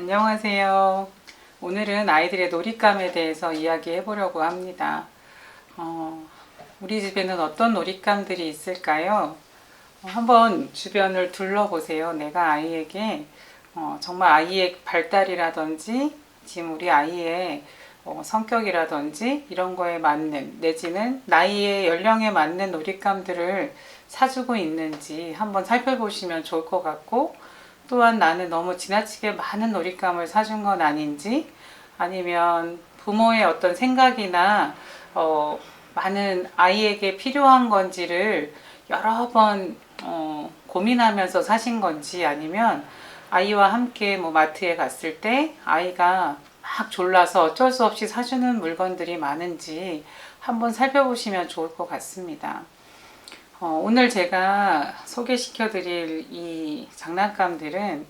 안녕하세요. 오늘은 아이들의 놀잇감에 대해서 이야기해 보려고 합니다. 우리 집에는 어떤 놀잇감들이 있을까요? 한번 주변을 둘러보세요. 내가 아이에게 정말 아이의 발달이라든지 지금 우리 아이의 성격이라든지 이런 거에 맞는 내지는 나이의 연령에 맞는 놀잇감들을 사주고 있는지 한번 살펴보시면 좋을 것 같고, 또한 나는 너무 지나치게 많은 놀잇감을 사준 건 아닌지, 아니면 부모의 어떤 생각이나 많은 아이에게 필요한 건지를 여러 번 고민하면서 사신 건지, 아니면 아이와 함께 뭐 마트에 갔을 때 아이가 막 졸라서 어쩔 수 없이 사주는 물건들이 많은지 한번 살펴보시면 좋을 것 같습니다. 오늘 제가 소개시켜 드릴 이 장난감들은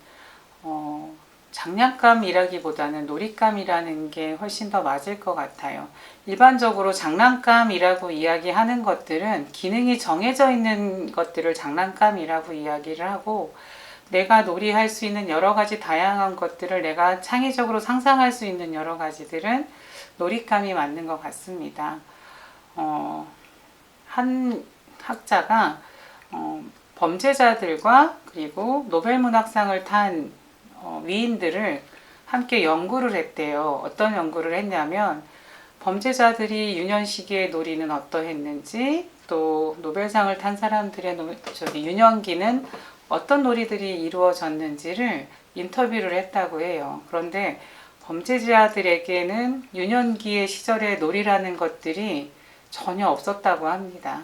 장난감이라기보다는 놀잇감이라는 게 훨씬 더 맞을 것 같아요. 일반적으로 장난감이라고 이야기하는 것들은 기능이 정해져 있는 것들을 장난감이라고 이야기를 하고, 내가 놀이할 수 있는 여러 가지 다양한 것들을 내가 창의적으로 상상할 수 있는 여러 가지들은 놀잇감이 맞는 것 같습니다. 한 학자가 범죄자들과 그리고 노벨문학상을 탄 위인들을 함께 연구를 했대요. 어떤 연구를 했냐면 범죄자들이 유년시기의 놀이는 어떠했는지, 또 노벨상을 탄 사람들의 유년기는 어떤 놀이들이 이루어졌는지를 인터뷰를 했다고 해요. 그런데 범죄자들에게는 유년기의 시절의 놀이라는 것들이 전혀 없었다고 합니다.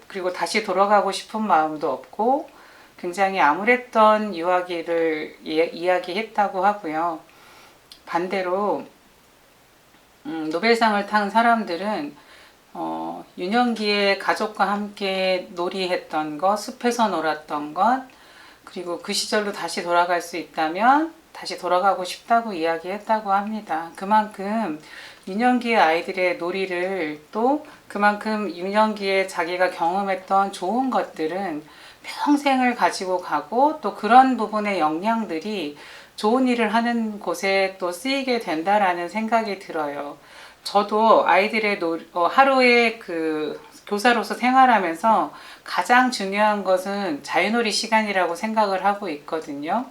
그리고 다시 돌아가고 싶은 마음도 없고 굉장히 암울했던 유아기를 이야기했다고 하고요. 반대로 노벨상을 탄 사람들은 유년기에 가족과 함께 놀이했던 것, 숲에서 놀았던 것, 그리고 그 시절로 다시 돌아갈 수 있다면 다시 돌아가고 싶다고 이야기했다고 합니다. 그만큼 유년기의 아이들의 놀이를, 또 그만큼 유년기에 자기가 경험했던 좋은 것들은 평생을 가지고 가고, 또 그런 부분의 역량들이 좋은 일을 하는 곳에 또 쓰이게 된다라는 생각이 들어요. 저도 아이들의 하루의 교사로서 생활하면서 가장 중요한 것은 자유놀이 시간이라고 생각을 하고 있거든요.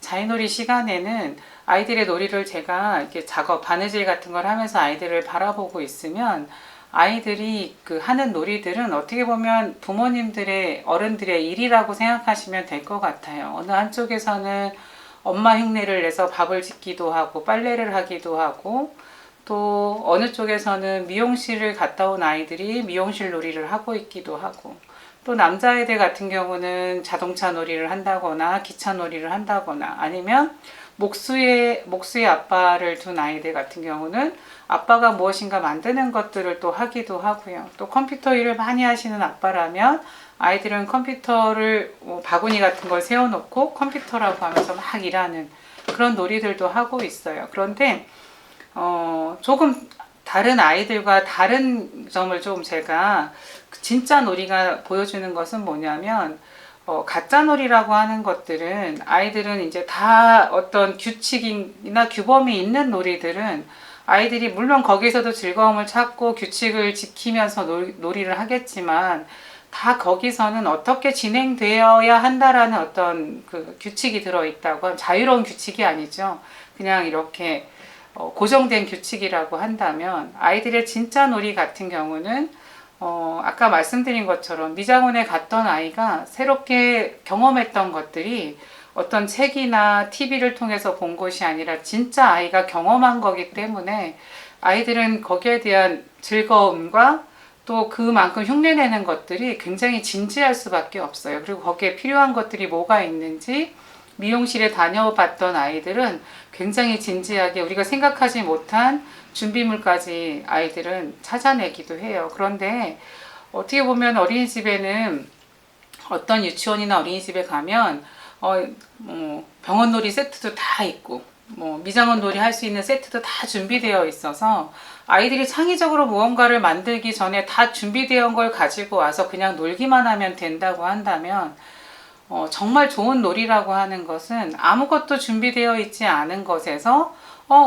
자유놀이 시간에는 아이들의 놀이를 제가 이렇게 바느질 같은 걸 하면서 아이들을 바라보고 있으면, 아이들이 하는 놀이들은 어떻게 보면 부모님들의, 어른들의 일이라고 생각하시면 될 것 같아요. 어느 한쪽에서는 엄마 흉내를 내서 밥을 짓기도 하고 빨래를 하기도 하고, 또 어느 쪽에서는 미용실을 갔다 온 아이들이 미용실 놀이를 하고 있기도 하고, 또 남자애들 같은 경우는 자동차 놀이를 한다거나 기차 놀이를 한다거나, 아니면 목수의 아빠를 둔 아이들 같은 경우는 아빠가 무엇인가 만드는 것들을 또 하기도 하고요. 또 컴퓨터 일을 많이 하시는 아빠라면 아이들은 컴퓨터를 바구니 같은 걸 세워놓고 컴퓨터라고 하면서 막 일하는 그런 놀이들도 하고 있어요. 그런데 조금 다른 아이들과 다른 점을 좀 제가, 진짜 놀이가 보여주는 것은 뭐냐면, 가짜놀이라고 하는 것들은 아이들은 이제 다 어떤 규칙이나 규범이 있는 놀이들은 아이들이 물론 거기서도 즐거움을 찾고 규칙을 지키면서 놀이를 하겠지만, 다 거기서는 어떻게 진행되어야 한다라는 어떤 규칙이 들어있다고 하면, 자유로운 규칙이 아니죠. 그냥 이렇게 고정된 규칙이라고 한다면, 아이들의 진짜 놀이 같은 경우는 아까 말씀드린 것처럼 미장원에 갔던 아이가 새롭게 경험했던 것들이 어떤 책이나 TV를 통해서 본 것이 아니라 진짜 아이가 경험한 거기 때문에, 아이들은 거기에 대한 즐거움과 또 그만큼 흉내내는 것들이 굉장히 진지할 수밖에 없어요. 그리고 거기에 필요한 것들이 뭐가 있는지 미용실에 다녀봤던 아이들은 굉장히 진지하게 우리가 생각하지 못한 준비물까지 아이들은 찾아내기도 해요. 그런데 어떻게 보면 어린이집에는, 어떤 유치원이나 어린이집에 가면 병원놀이 세트도 다 있고 미장원놀이 할 수 있는 세트도 다 준비되어 있어서, 아이들이 창의적으로 무언가를 만들기 전에 다 준비되어 온 걸 가지고 와서 그냥 놀기만 하면 된다고 한다면, 정말 좋은 놀이라고 하는 것은 아무것도 준비되어 있지 않은 것에서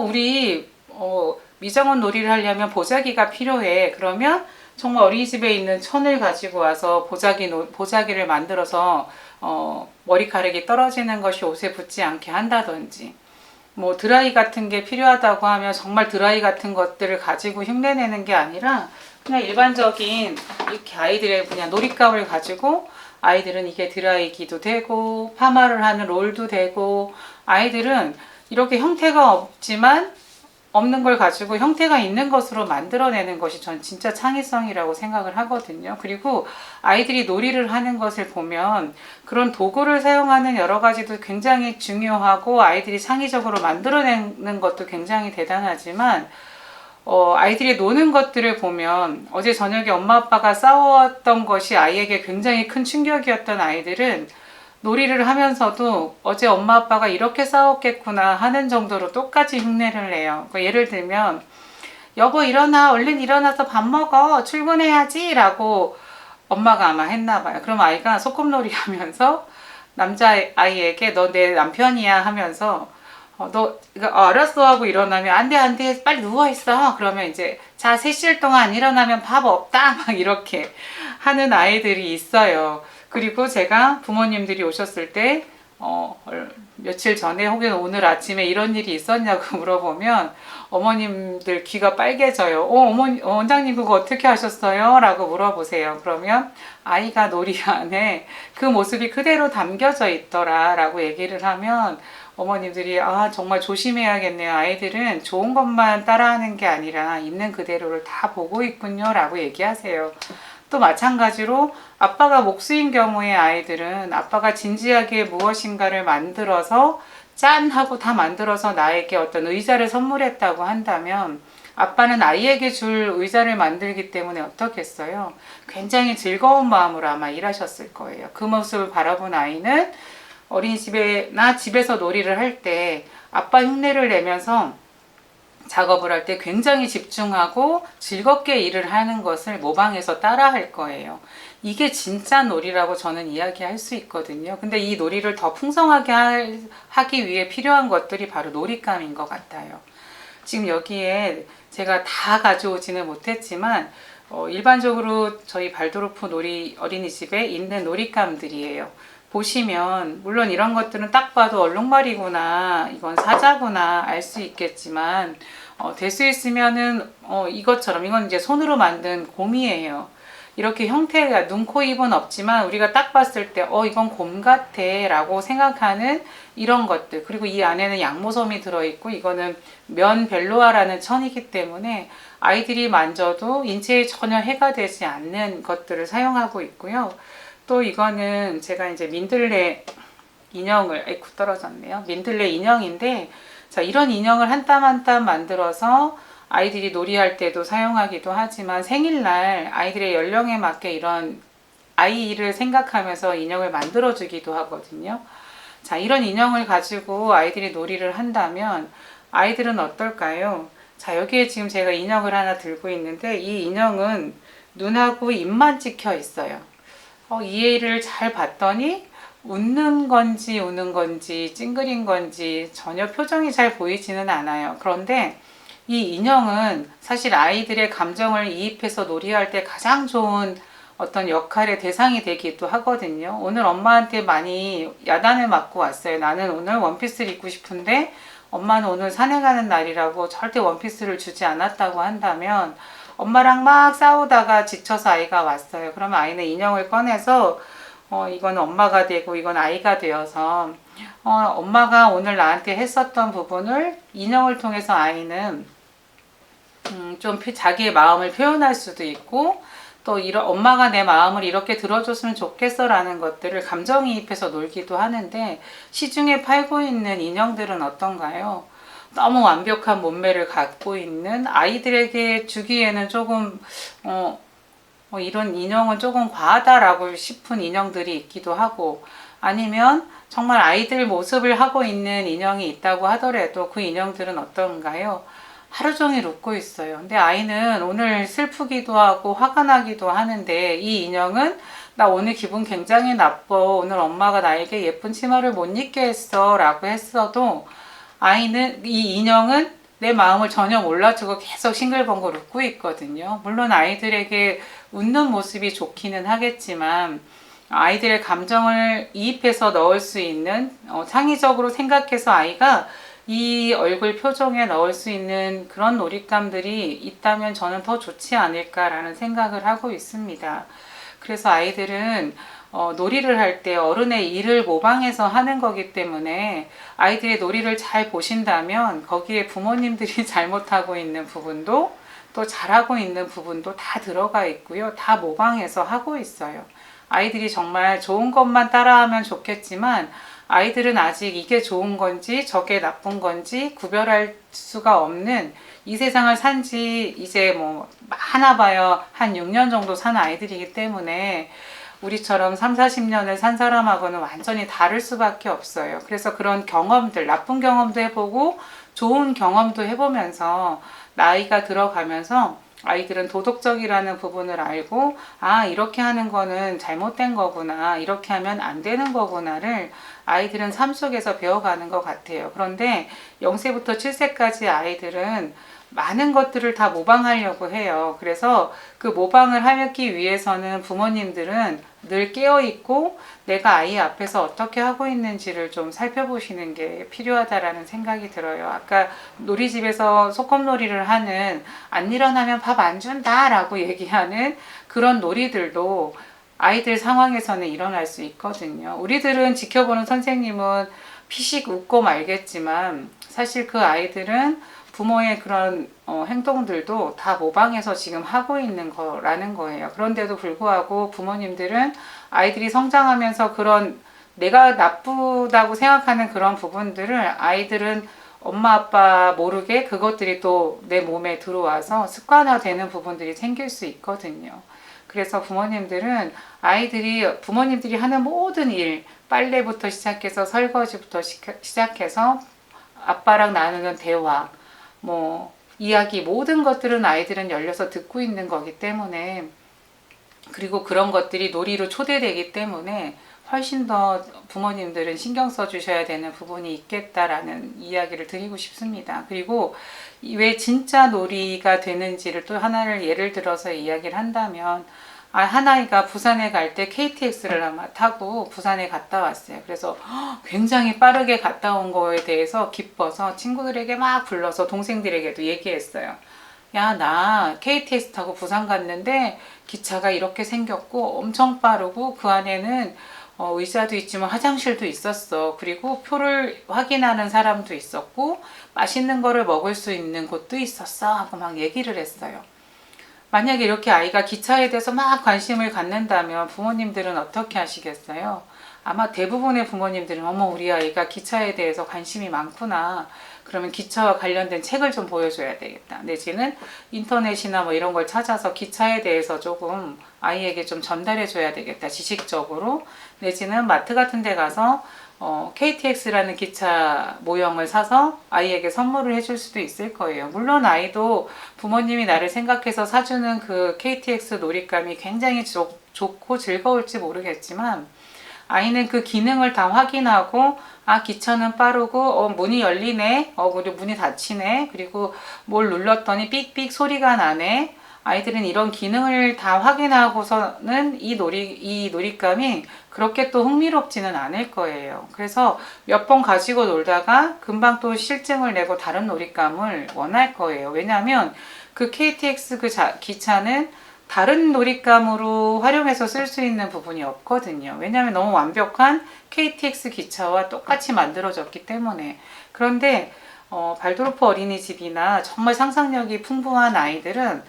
우리 미정원 놀이를 하려면 보자기가 필요해. 그러면 정말 어린이집에 있는 천을 가지고 와서 보자기를 만들어서 머리카락이 떨어지는 것이 옷에 붙지 않게 한다든지, 뭐 드라이 같은 게 필요하다고 하면 정말 드라이 같은 것들을 가지고 흉내내는 게 아니라 그냥 일반적인 이렇게 아이들의 그냥 놀잇감을 가지고, 아이들은 이게 드라이기도 되고 파마를 하는 롤도 되고, 아이들은 이렇게 형태가 없지만 없는 걸 가지고 형태가 있는 것으로 만들어내는 것이 전 진짜 창의성이라고 생각을 하거든요. 그리고 아이들이 놀이를 하는 것을 보면 그런 도구를 사용하는 여러 가지도 굉장히 중요하고 아이들이 창의적으로 만들어내는 것도 굉장히 대단하지만, 아이들이 노는 것들을 보면 어제 저녁에 엄마 아빠가 싸웠던 것이 아이에게 굉장히 큰 충격이었던 아이들은 놀이를 하면서도 어제 엄마 아빠가 이렇게 싸웠겠구나 하는 정도로 똑같이 흉내를 내요. 그러니까 예를 들면, 여보 일어나, 얼른 일어나서 밥 먹어, 출근해야지 라고 엄마가 아마 했나 봐요. 그럼 아이가 소꿉놀이 하면서 남자아이에게 너 내 남편이야 하면서 너 알았어 하고 일어나면 안 돼 빨리 누워있어. 그러면 이제 자 3시일 동안 안 일어나면 밥 없다 막 이렇게 하는 아이들이 있어요. 그리고 제가 부모님들이 오셨을 때 며칠 전에 혹은 오늘 아침에 이런 일이 있었냐고 물어보면 어머님들 귀가 빨개져요. 어머니, 원장님 그거 어떻게 하셨어요? 라고 물어보세요. 그러면 아이가 놀이 안에 그 모습이 그대로 담겨져 있더라 라고 얘기를 하면 어머님들이 정말 조심해야겠네요. 아이들은 좋은 것만 따라하는 게 아니라 있는 그대로를 다 보고 있군요 라고 얘기하세요. 또 마찬가지로 아빠가 목수인 경우에 아이들은 아빠가 진지하게 무엇인가를 만들어서 짠 하고 다 만들어서 나에게 어떤 의자를 선물했다고 한다면, 아빠는 아이에게 줄 의자를 만들기 때문에 어떻겠어요? 굉장히 즐거운 마음으로 아마 일하셨을 거예요. 그 모습을 바라본 아이는 어린이집에나 집에서 놀이를 할 때 아빠 흉내를 내면서 작업을 할 때 굉장히 집중하고 즐겁게 일을 하는 것을 모방해서 따라 할 거예요. 이게 진짜 놀이라고 저는 이야기할 수 있거든요. 근데 이 놀이를 더 풍성하게 하기 위해 필요한 것들이 바로 놀잇감인 것 같아요. 지금 여기에 제가 다 가져오지는 못했지만 일반적으로 저희 발도르프 어린이집에 있는 놀잇감들이에요. 보시면 물론 이런 것들은 딱 봐도 얼룩말이구나, 이건 사자구나 알 수 있겠지만 될 수 있으면은 이것처럼, 이건 이제 손으로 만든 곰이에요. 이렇게 형태가 눈, 코, 입은 없지만 우리가 딱 봤을 때 이건 곰 같아 라고 생각하는 이런 것들, 그리고 이 안에는 양모섬이 들어있고 이거는 면벨로아라는 천이기 때문에 아이들이 만져도 인체에 전혀 해가 되지 않는 것들을 사용하고 있고요. 또 이거는 제가 이제 민들레 인형을, 아이쿠 떨어졌네요. 민들레 인형인데, 자, 이런 인형을 한 땀 한 땀 만들어서 아이들이 놀이할 때도 사용하기도 하지만 생일날 아이들의 연령에 맞게 이런 아이를 생각하면서 인형을 만들어 주기도 하거든요. 자, 이런 인형을 가지고 아이들이 놀이를 한다면 아이들은 어떨까요? 자, 여기에 지금 제가 인형을 하나 들고 있는데 이 인형은 눈하고 입만 찍혀 있어요. 이 애를 잘 봤더니 웃는 건지 우는 건지 찡그린 건지 전혀 표정이 잘 보이지는 않아요. 그런데 이 인형은 사실 아이들의 감정을 이입해서 놀이할 때 가장 좋은 어떤 역할의 대상이 되기도 하거든요. 오늘 엄마한테 많이 야단을 맞고 왔어요. 나는 오늘 원피스를 입고 싶은데 엄마는 오늘 산에 가는 날이라고 절대 원피스를 주지 않았다고 한다면, 엄마랑 막 싸우다가 지쳐서 아이가 왔어요. 그러면 아이는 인형을 꺼내서 이건 엄마가 되고 이건 아이가 되어서 엄마가 오늘 나한테 했었던 부분을 인형을 통해서 아이는 좀 자기의 마음을 표현할 수도 있고, 또 엄마가 내 마음을 이렇게 들어줬으면 좋겠어 라는 것들을 감정이입해서 놀기도 하는데, 시중에 팔고 있는 인형들은 어떤가요? 너무 완벽한 몸매를 갖고 있는, 아이들에게 주기에는 조금 이런 인형은 조금 과하다라고 싶은 인형들이 있기도 하고, 아니면 정말 아이들 모습을 하고 있는 인형이 있다고 하더라도 그 인형들은 어떤가요? 하루 종일 웃고 있어요. 근데 아이는 오늘 슬프기도 하고 화가 나기도 하는데 이 인형은 나 오늘 기분 굉장히 나빠. 오늘 엄마가 나에게 예쁜 치마를 못 입게 했어. 라고 했어도 아이는, 이 인형은 내 마음을 전혀 몰라주고 계속 싱글벙글 웃고 있거든요. 물론 아이들에게 웃는 모습이 좋기는 하겠지만 아이들의 감정을 이입해서 넣을 수 있는, 창의적으로 생각해서 아이가 이 얼굴 표정에 넣을 수 있는 그런 놀잇감들이 있다면 저는 더 좋지 않을까라는 생각을 하고 있습니다. 그래서 아이들은 놀이를 할 때 어른의 일을 모방해서 하는 거기 때문에 아이들의 놀이를 잘 보신다면 거기에 부모님들이 잘못하고 있는 부분도 또 잘하고 있는 부분도 다 들어가 있고요. 다 모방해서 하고 있어요. 아이들이 정말 좋은 것만 따라하면 좋겠지만 아이들은 아직 이게 좋은 건지 저게 나쁜 건지 구별할 수가 없는, 이 세상을 산지 이제 뭐 하나 봐야 한 6년 정도 산 아이들이기 때문에 우리처럼 3, 40년을 산 사람하고는 완전히 다를 수밖에 없어요. 그래서 그런 경험들, 나쁜 경험도 해보고 좋은 경험도 해보면서 나이가 들어가면서 아이들은 도덕적이라는 부분을 알고, 아, 이렇게 하는 거는 잘못된 거구나, 이렇게 하면 안 되는 거구나를 아이들은 삶 속에서 배워가는 것 같아요. 그런데 0세부터 7세까지 아이들은 많은 것들을 다 모방하려고 해요. 그래서 그 모방을 하기 위해서는 부모님들은 늘 깨어있고 내가 아이 앞에서 어떻게 하고 있는지를 좀 살펴보시는 게 필요하다라는 생각이 들어요. 아까 놀이집에서 소꿉놀이를 하는, 안 일어나면 밥 안 준다 라고 얘기하는 그런 놀이들도 아이들 상황에서는 일어날 수 있거든요. 우리들은 지켜보는 선생님은 피식 웃고 말겠지만 사실 그 아이들은 부모의 그런 행동들도 다 모방해서 지금 하고 있는 거라는 거예요. 그런데도 불구하고 부모님들은 아이들이 성장하면서 그런 내가 나쁘다고 생각하는 그런 부분들을 아이들은 엄마 아빠 모르게 그것들이 또 내 몸에 들어와서 습관화되는 부분들이 생길 수 있거든요. 그래서 부모님들은 아이들이 부모님들이 하는 모든 일, 빨래부터 시작해서 설거지부터 시작해서 아빠랑 나누는 대화, 뭐 이야기, 모든 것들은 아이들은 열려서 듣고 있는 거기 때문에, 그리고 그런 것들이 놀이로 초대되기 때문에 훨씬 더 부모님들은 신경 써 주셔야 되는 부분이 있겠다라는 이야기를 드리고 싶습니다. 그리고 왜 진짜 놀이가 되는지를 또 하나를 예를 들어서 이야기를 한다면, 한 아이가 부산에 갈 때 KTX를 아마 타고 부산에 갔다 왔어요. 그래서 굉장히 빠르게 갔다 온 거에 대해서 기뻐서 친구들에게 막 불러서 동생들에게도 얘기했어요. 야, 나 KTX 타고 부산 갔는데 기차가 이렇게 생겼고 엄청 빠르고 그 안에는 의자도 있지만 화장실도 있었어. 그리고 표를 확인하는 사람도 있었고 맛있는 거를 먹을 수 있는 곳도 있었어 하고 막 얘기를 했어요. 만약에 이렇게 아이가 기차에 대해서 막 관심을 갖는다면 부모님들은 어떻게 하시겠어요? 아마 대부분의 부모님들은 어머, 우리 아이가 기차에 대해서 관심이 많구나, 그러면 기차와 관련된 책을 좀 보여줘야 되겠다, 내지는 인터넷이나 뭐 이런 걸 찾아서 기차에 대해서 조금 아이에게 좀 전달해 줘야 되겠다, 지식적으로. 내지는 마트 같은 데 가서 KTX라는 기차 모형을 사서 아이에게 선물을 해줄 수도 있을 거예요. 물론 아이도 부모님이 나를 생각해서 사주는 그 KTX 놀잇감이 굉장히 좋고 즐거울지 모르겠지만 아이는 그 기능을 다 확인하고, 아, 기차는 빠르고 문이 열리네, 그리고 문이 닫히네, 그리고 뭘 눌렀더니 삑삑 소리가 나네. 아이들은 이런 기능을 다 확인하고서는 이 놀잇감이 그렇게 또 흥미롭지는 않을 거예요. 그래서 몇 번 가지고 놀다가 금방 또 실증을 내고 다른 놀잇감을 원할 거예요. 왜냐하면 그 KTX 기차는 다른 놀잇감으로 활용해서 쓸 수 있는 부분이 없거든요. 왜냐하면 너무 완벽한 KTX 기차와 똑같이 만들어졌기 때문에. 그런데 발도르프 어린이집이나 정말 상상력이 풍부한 아이들은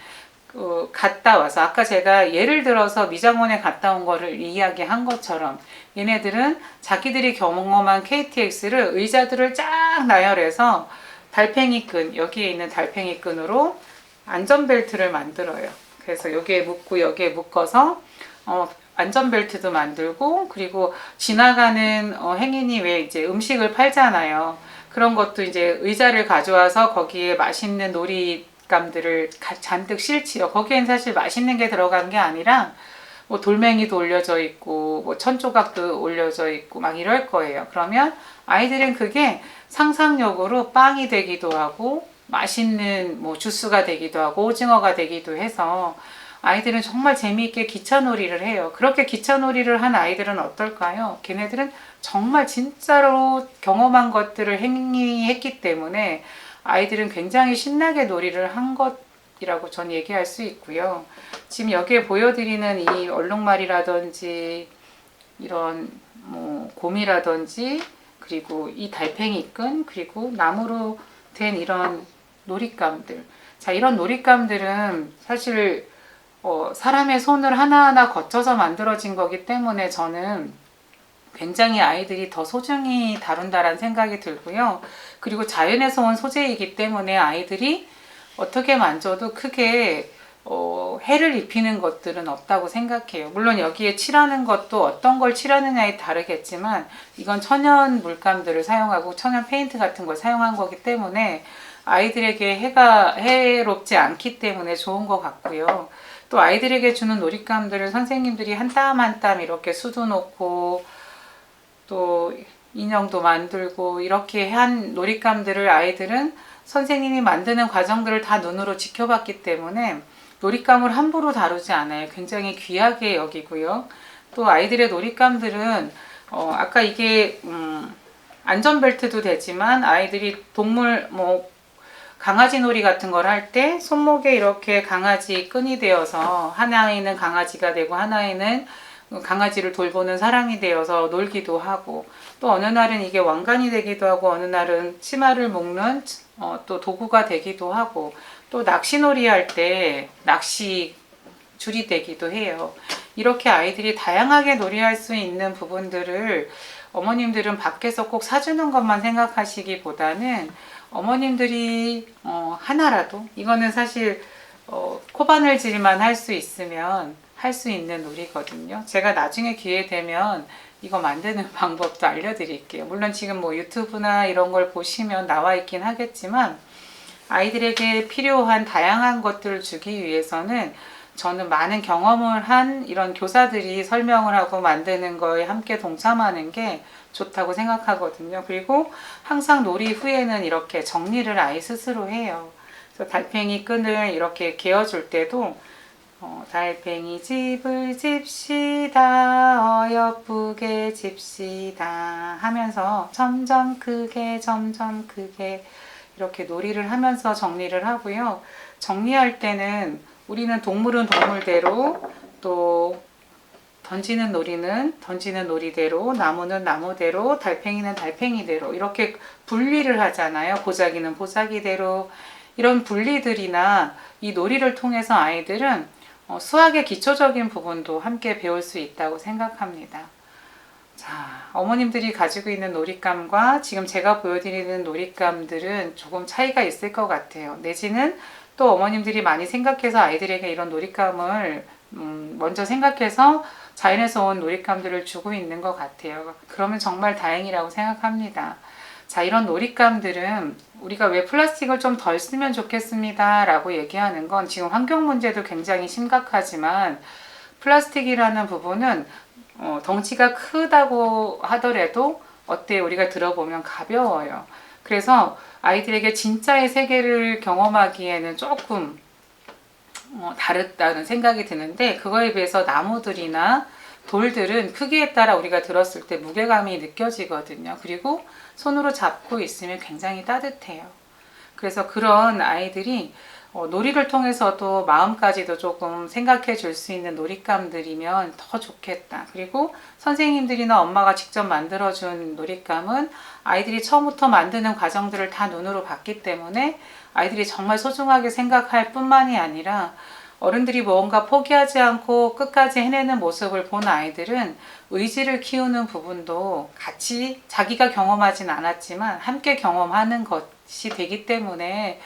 갔다 와서, 아까 제가 예를 들어서 미장원에 갔다 온 거를 이야기한 것처럼 얘네들은 자기들이 경험한 KTX를 의자들을 쫙 나열해서 달팽이 끈, 여기에 있는 달팽이 끈으로 안전벨트를 만들어요. 그래서 여기에 묶고 여기에 묶어서 안전벨트도 만들고, 그리고 지나가는 행인이 왜 이제 음식을 팔잖아요. 그런 것도 이제 의자를 가져와서 거기에 맛있는 놀이감들을 잔뜩 실지요. 거기엔 사실 맛있는 게 들어간 게 아니라 뭐 돌멩이도 올려져 있고 뭐 천조각도 올려져 있고 막 이럴 거예요. 그러면 아이들은 그게 상상력으로 빵이 되기도 하고 맛있는 뭐 주스가 되기도 하고 오징어가 되기도 해서 아이들은 정말 재미있게 기차놀이를 해요. 그렇게 기차놀이를 한 아이들은 어떨까요? 걔네들은 정말 진짜로 경험한 것들을 행위했기 때문에 아이들은 굉장히 신나게 놀이를 한 것이라고 전 얘기할 수 있고요. 지금 여기에 보여드리는 이 얼룩말이라든지 이런 뭐 곰이라든지 그리고 이 달팽이끈 그리고 나무로 된 이런 놀잇감들. 자, 이런 놀잇감들은 사실 사람의 손을 하나하나 거쳐서 만들어진 거기 때문에 저는 굉장히 아이들이 더 소중히 다룬다라는 생각이 들고요. 그리고 자연에서 온 소재이기 때문에 아이들이 어떻게 만져도 크게 해를 입히는 것들은 없다고 생각해요. 물론 여기에 칠하는 것도 어떤 걸 칠하느냐에 다르겠지만 이건 천연 물감들을 사용하고 천연 페인트 같은 걸 사용한 거기 때문에 아이들에게 해롭지 않기 때문에 좋은 것 같고요. 또 아이들에게 주는 놀잇감들을 선생님들이 한 땀 한 땀 이렇게 수도 놓고 또 인형도 만들고 이렇게 한 놀잇감들을 아이들은 선생님이 만드는 과정들을 다 눈으로 지켜봤기 때문에 놀잇감을 함부로 다루지 않아요. 굉장히 귀하게 여기고요. 또 아이들의 놀잇감들은 아까 이게 안전벨트도 되지만 아이들이 동물 뭐 강아지 놀이 같은 걸 할 때 손목에 이렇게 강아지 끈이 되어서 하나에는 강아지가 되고 하나에는 강아지를 돌보는 사람이 되어서 놀기도 하고 또 어느 날은 이게 왕관이 되기도 하고 어느 날은 치마를 묶는 또 도구가 되기도 하고 또 낚시놀이 할 때 낚시 줄이 되기도 해요. 이렇게 아이들이 다양하게 놀이할 수 있는 부분들을 어머님들은 밖에서 꼭 사주는 것만 생각하시기보다는 어머님들이 하나라도 이거는 사실 코바늘질만 할 수 있으면 할 수 있는 놀이거든요. 제가 나중에 기회 되면 이거 만드는 방법도 알려드릴게요. 물론 지금 뭐 유튜브나 이런 걸 보시면 나와 있긴 하겠지만 아이들에게 필요한 다양한 것들을 주기 위해서는 저는 많은 경험을 한 이런 교사들이 설명을 하고 만드는 거에 함께 동참하는 게 좋다고 생각하거든요. 그리고 항상 놀이 후에는 이렇게 정리를 아이 스스로 해요. 그래서 달팽이 끈을 이렇게 개어줄 때도 달팽이 집을 집시다 어여쁘게 집시다 하면서 점점 크게 이렇게 놀이를 하면서 정리를 하고요. 정리할 때는 우리는 동물은 동물대로 또 던지는 놀이는 던지는 놀이대로 나무는 나무대로 달팽이는 달팽이대로 이렇게 분리를 하잖아요. 보자기는 보자기대로 이런 분리들이나 이 놀이를 통해서 아이들은 수학의 기초적인 부분도 함께 배울 수 있다고 생각합니다. 자, 어머님들이 가지고 있는 놀잇감과 지금 제가 보여드리는 놀잇감들은 조금 차이가 있을 것 같아요. 내지는 또 어머님들이 많이 생각해서 아이들에게 이런 놀잇감을 먼저 생각해서 자연에서 온 놀잇감들을 주고 있는 것 같아요. 그러면 정말 다행이라고 생각합니다. 자, 이런 놀잇감들은 우리가 왜 플라스틱을 좀 덜 쓰면 좋겠습니다 라고 얘기하는 건 지금 환경 문제도 굉장히 심각하지만 플라스틱이라는 부분은 덩치가 크다고 하더라도 어때요? 우리가 들어보면 가벼워요. 그래서 아이들에게 진짜의 세계를 경험하기에는 조금 다르다는 생각이 드는데 그거에 비해서 나무들이나 돌들은 크기에 따라 우리가 들었을 때 무게감이 느껴지거든요. 그리고 손으로 잡고 있으면 굉장히 따뜻해요. 그래서 그런 아이들이 놀이를 통해서도 마음까지도 조금 생각해 줄 수 있는 놀잇감들이면 더 좋겠다. 그리고 선생님들이나 엄마가 직접 만들어준 놀잇감은 아이들이 처음부터 만드는 과정들을 다 눈으로 봤기 때문에 아이들이 정말 소중하게 생각할 뿐만이 아니라 어른들이 뭔가 포기하지 않고 끝까지 해내는 모습을 본 아이들은 의지를 키우는 부분도 같이 자기가 경험하진 않았지만 함께 경험하는 것이 되기 때문에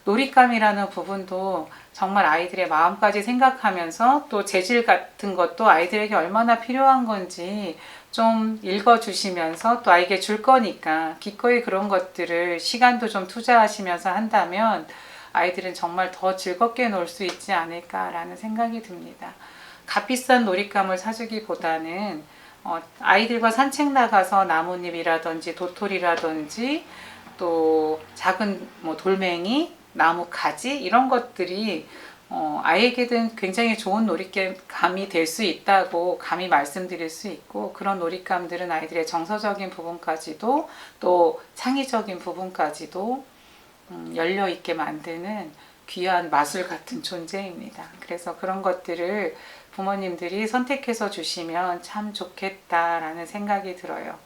놀잇감이라는 부분도 정말 아이들의 마음까지 생각하면서 또 재질 같은 것도 아이들에게 얼마나 필요한 건지 좀 읽어주시면서 또 아이에게 줄 거니까 기꺼이 그런 것들을 시간도 좀 투자하시면서 한다면 아이들은 정말 더 즐겁게 놀 수 있지 않을까라는 생각이 듭니다. 값비싼 놀잇감을 사주기보다는 아이들과 산책 나가서 나뭇잎이라든지 도토리라든지 또 작은 뭐 돌멩이, 나무 가지 이런 것들이 아이에게는 굉장히 좋은 놀잇감이 될 수 있다고 감히 말씀드릴 수 있고, 그런 놀잇감들은 아이들의 정서적인 부분까지도 또 창의적인 부분까지도 열려 있게 만드는 귀한 마술 같은 존재입니다. 그래서 그런 것들을 부모님들이 선택해서 주시면 참 좋겠다라는 생각이 들어요.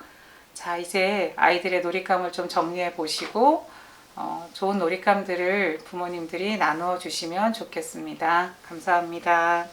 자, 이제 아이들의 놀잇감을 좀 정리해 보시고 좋은 놀잇감들을 부모님들이 나누어 주시면 좋겠습니다. 감사합니다.